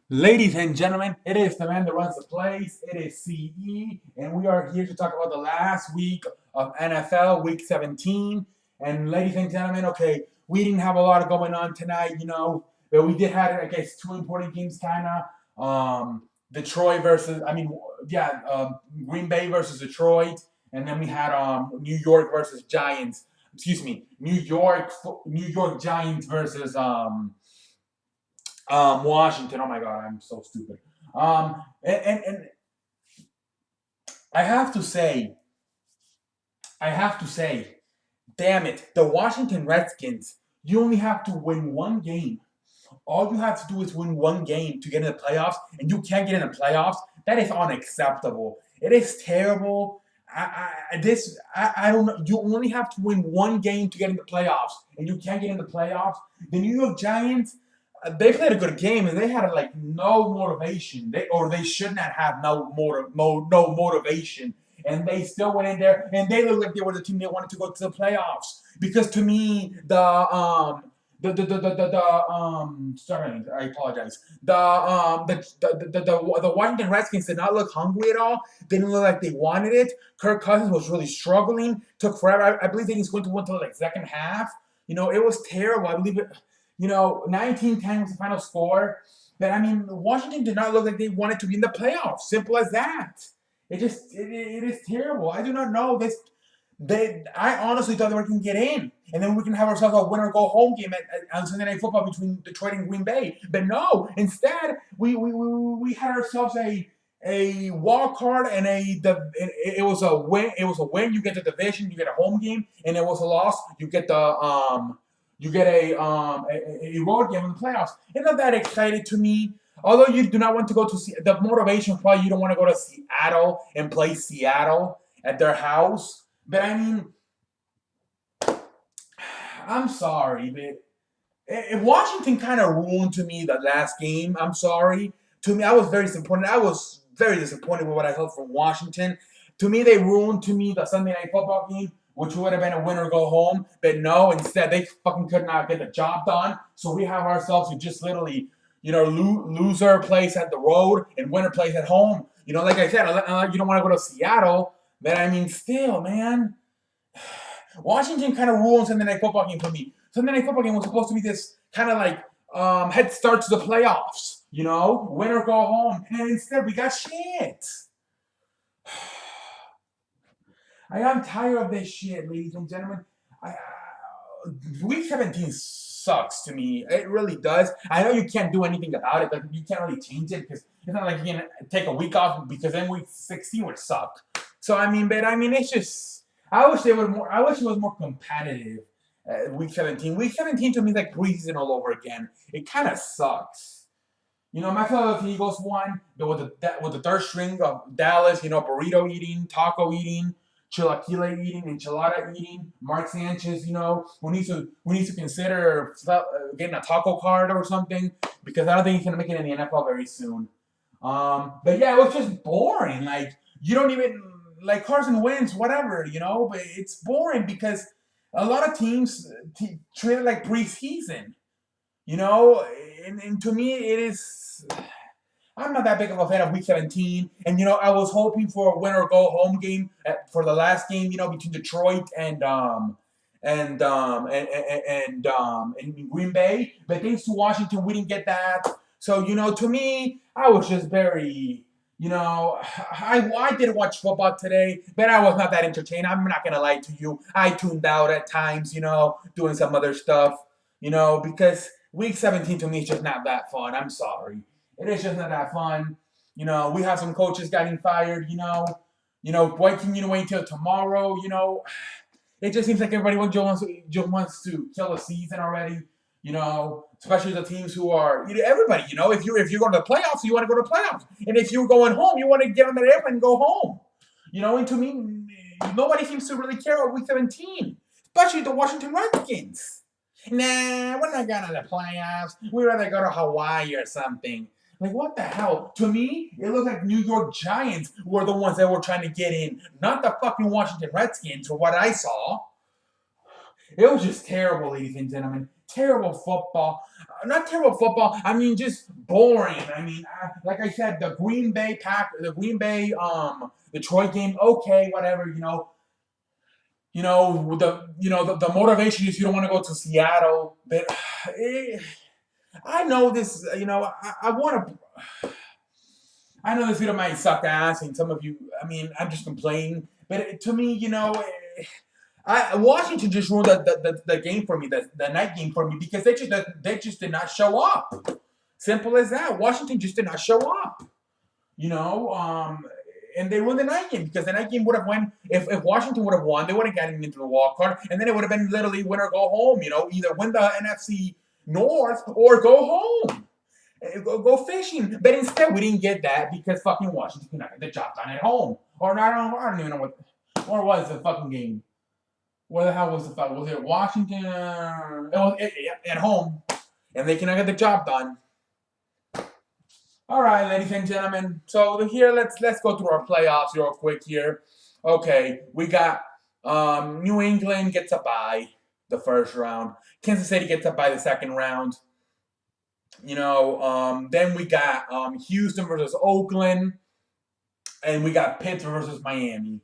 Ladies and gentlemen, it is the man that runs the place. It is CE, and we are here to talk about the last week of NFL, week 17. And ladies and gentlemen, okay, we didn't have a lot going on tonight, but we did have, I guess, two important games, kind of. Detroit versus, Green Bay versus Detroit, and then we had New York versus Giants. Excuse me, New York Giants versus Washington. Oh my God, I'm so stupid. And I have to say, I have to say, damn it, the Washington Redskins. You only have to win one game. All you have to do is win one game to get in the playoffs, and you can't get in the playoffs. That is unacceptable. It is terrible. I don't know. You only have to win one game to get in the playoffs, and you can't get in the playoffs. The New York Giants, they played a good game, and they had like no motivation. They should not have no motivation, and they still went in there, and they looked like they were the team that wanted to go to the playoffs. Because to me, sorry, I apologize. The Washington Redskins did not look hungry at all. They didn't look like they wanted it. Kirk Cousins was really struggling. Took forever. I believe they didn't go into until like second half. It was terrible. I believe it. 19-10 was the final score. But I mean, Washington did not look like they wanted to be in the playoffs. Simple as that. It is terrible. I do not know this. I honestly thought they were going to get in, and then we can have ourselves a winner go home game on Sunday Night Football between Detroit and Green Bay. But no, instead we had ourselves a wild card and it was a win. It was a win. You get the division, you get a home game, and it was a loss. You get a road game in the playoffs. It's not that excited to me. Although you do not want to go to the motivation, probably you don't want to go to Seattle and play Seattle at their house. But I mean, I'm sorry, but Washington kind of ruined to me the last game. I'm sorry. To me, I was very disappointed. I was very disappointed with what I heard from Washington. To me, they ruined to me the Sunday Night Football game, which would have been a winner go home. But no, instead they fucking could not get the job done. So we have ourselves to just literally, loser place at the road and winner place at home. Like I said, you don't want to go to Seattle, but I mean, still, man. Washington kind of ruined Sunday Night Football game for me. Sunday Night Football game was supposed to be this kind of like head start to the playoffs, win or go home, and instead we got shit. I am tired of this shit, ladies and gentlemen. Week 17 sucks to me. It really does. I know you can't do anything about it. Like, you can't really change it because it's not like you can take a week off because then week 16 would suck. So it's just. I wish they were more. I wish it was more competitive. Week 17. Week 17 to me is like preseason all over again. It kind of sucks. My Philadelphia Eagles won with the third string of Dallas. Burrito eating, taco eating, chilaquile eating, enchilada eating. Mark Sanchez, who needs to consider getting a taco card or something because I don't think he's gonna make it in the NFL very soon. But yeah, it was just boring. Like you don't even like Carson Wentz, whatever, but it's boring because a lot of teams treat it like preseason, and to me it is. I'm not that big of a fan of Week 17, and I was hoping for a winner go home game for the last game, between Detroit and Green Bay, but thanks to Washington, we didn't get that. So to me, I was just very. I did watch football today, but I was not that entertained. I'm not gonna lie to you. I tuned out at times, doing some other stuff, because week 17 to me is just not that fun. I'm sorry. It is just not that fun. We have some coaches getting fired, why can you wait till tomorrow? It just seems like everybody just wants to kill the season already. Especially the teams who are everybody. If you're going to the playoffs, you want to go to the playoffs, and if you're going home, you want to get on that airplane and go home. And to me, nobody seems to really care about Week 17, especially the Washington Redskins. Nah, we're not going to the playoffs. We'd rather go to Hawaii or something. Like, what the hell? To me, it looked like New York Giants were the ones that were trying to get in, not the fucking Washington Redskins, for what I saw. It was just terrible, ladies and gentlemen. terrible football. Not terrible football. I mean, just boring. I mean, like I said, the Green Bay Detroit game. Okay, whatever. The motivation is you don't want to go to Seattle, but I know this. I want to. I know this video might suck ass, and some of you. I mean, I'm just complaining, but to me, Washington just ruined the game for me, the night game for me, because they just did not show up. Simple as that. Washington just did not show up. And they won the night game, because the night game would have won if Washington would have won, they would have gotten into the wild card, and then it would have been literally win or go home. Either win the NFC North or go home. Go fishing. But instead, we didn't get that because fucking Washington could not get the job done at home. Or not, I don't even know what was the fucking game. Where the hell was the fuck? Was it Washington? It was at home. And they cannot get the job done. All right, ladies and gentlemen. So here, let's go through our playoffs real quick here. Okay, we got New England gets a bye the first round. Kansas City gets a bye the second round. Then we got Houston versus Oakland, and we got Pittsburgh versus Miami.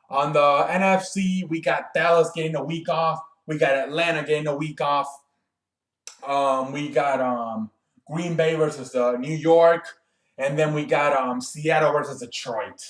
On the NFC, we got Dallas getting a week off. We got Atlanta getting a week off. We got Green Bay versus New York, and then we got Seattle versus Detroit.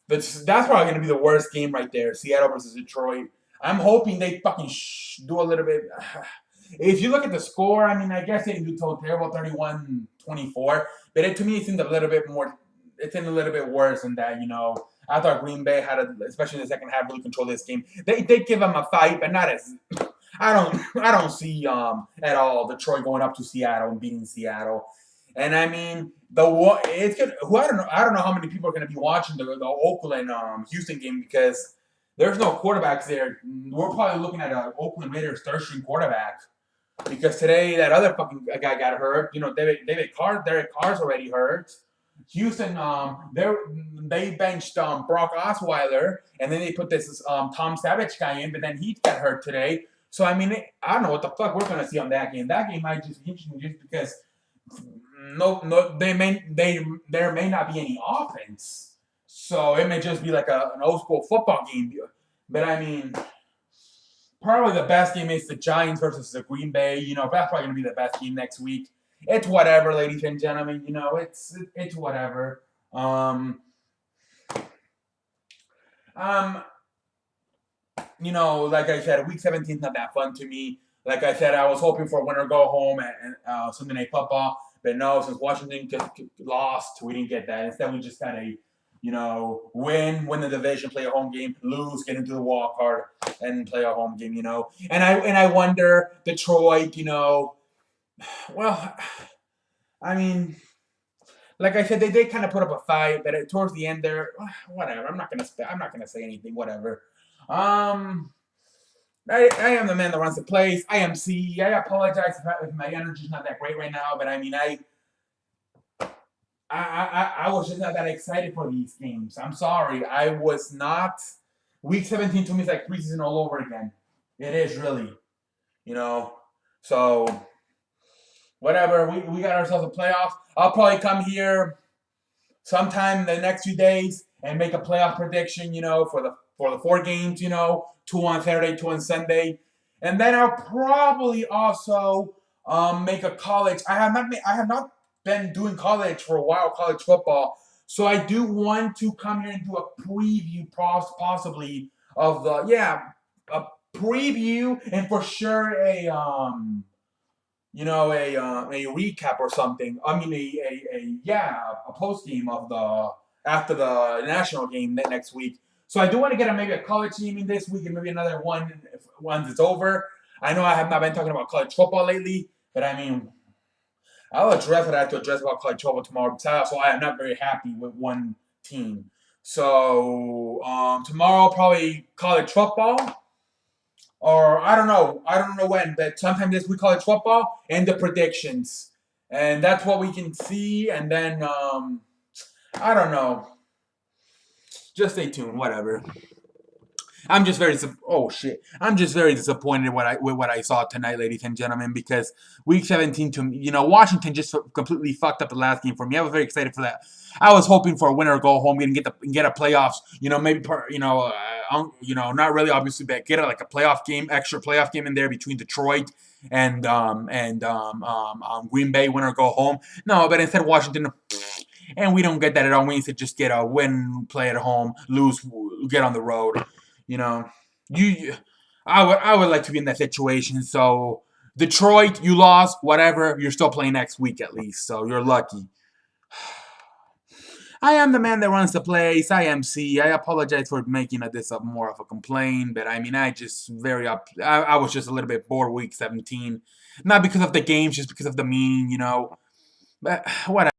That's probably going to be the worst game right there, Seattle versus Detroit. I'm hoping they fucking do a little bit. If you look at the score, I mean, I guess they didn't do so terrible, 31-24. But to me, it seemed a little bit more. It's a little bit worse than that. I thought Green Bay had, especially in the second half, really control this game. They give them a fight, but not as. I don't see at all Detroit going up to Seattle and beating Seattle. And I mean, it's good. I don't know how many people are going to be watching the Oakland Houston game, because there's no quarterbacks there. We're probably looking at an Oakland Raiders third string quarterback, because today that other fucking guy got hurt. Derek Carr's already hurt. Houston, they benched Brock Osweiler, and then they put this Tom Savage guy in, but then he got hurt today. So I mean, I don't know what the fuck we're gonna see on that game. That game might just be interesting just because there may not be any offense, so it may just be like an old school football game. But I mean, probably the best game is the Giants versus the Green Bay. That's probably gonna be the best game next week. It's whatever, ladies and gentlemen. It's whatever. Like I said, week 17 is not that fun to me. Like I said, I was hoping for a winner go home and Sunday Night Football, but no, since Washington lost, we didn't get that. Instead, we just got a, win the division, play a home game, lose, get into the wild card, and play a home game. And I wonder, Detroit, well, I mean, like I said, they kind of put up a fight, but towards the end there, whatever. I'm not gonna say anything. Whatever. I am the man that runs the place. I am C. I apologize if my energy's not that great right now, but I mean, I was just not that excited for these games. I'm sorry. I was not. Week 17 to me is like preseason all over again. It is really, So, whatever. We got ourselves a playoff. I'll probably come here sometime in the next few days and make a playoff prediction, for the 4 games, 2 on Saturday, 2 on Sunday. And then I'll probably also make a college. I have not been doing college for a while, college football. So I do want to come here and do a preview possibly of a preview, and for sure a recap or something. I mean a post game of after the national game next week. So I do want to get maybe a college team in this week, and maybe another one once it's over. I know I have not been talking about college football lately, but I mean, I'll address what I have to address about college football tomorrow. So I am not very happy with one team. So tomorrow probably college football, or I don't know when, but sometime this week college football and the predictions, and that's what we can see. And then I don't know. Just stay tuned, whatever. I'm just very oh shit. I'm just very disappointed with what I saw tonight, ladies and gentlemen, because Week 17 to Washington just completely fucked up the last game for me. I was very excited for that. I was hoping for a winner or go home and get a playoffs. Maybe not really obviously, but get like a playoff game, extra playoff game in there between Detroit and Green Bay, winner or go home. No, but instead Washington. And we don't get that at all. We need to just get a win, play at home, lose, get on the road. You know, you, I would like to be in that situation. So Detroit, you lost, whatever. You're still playing next week at least, so you're lucky. I am the man that runs the place. I am C. I apologize for making this up more of a complaint, but I mean, I was just a little bit bored week 17, not because of the games, just because of the meaning, But whatever.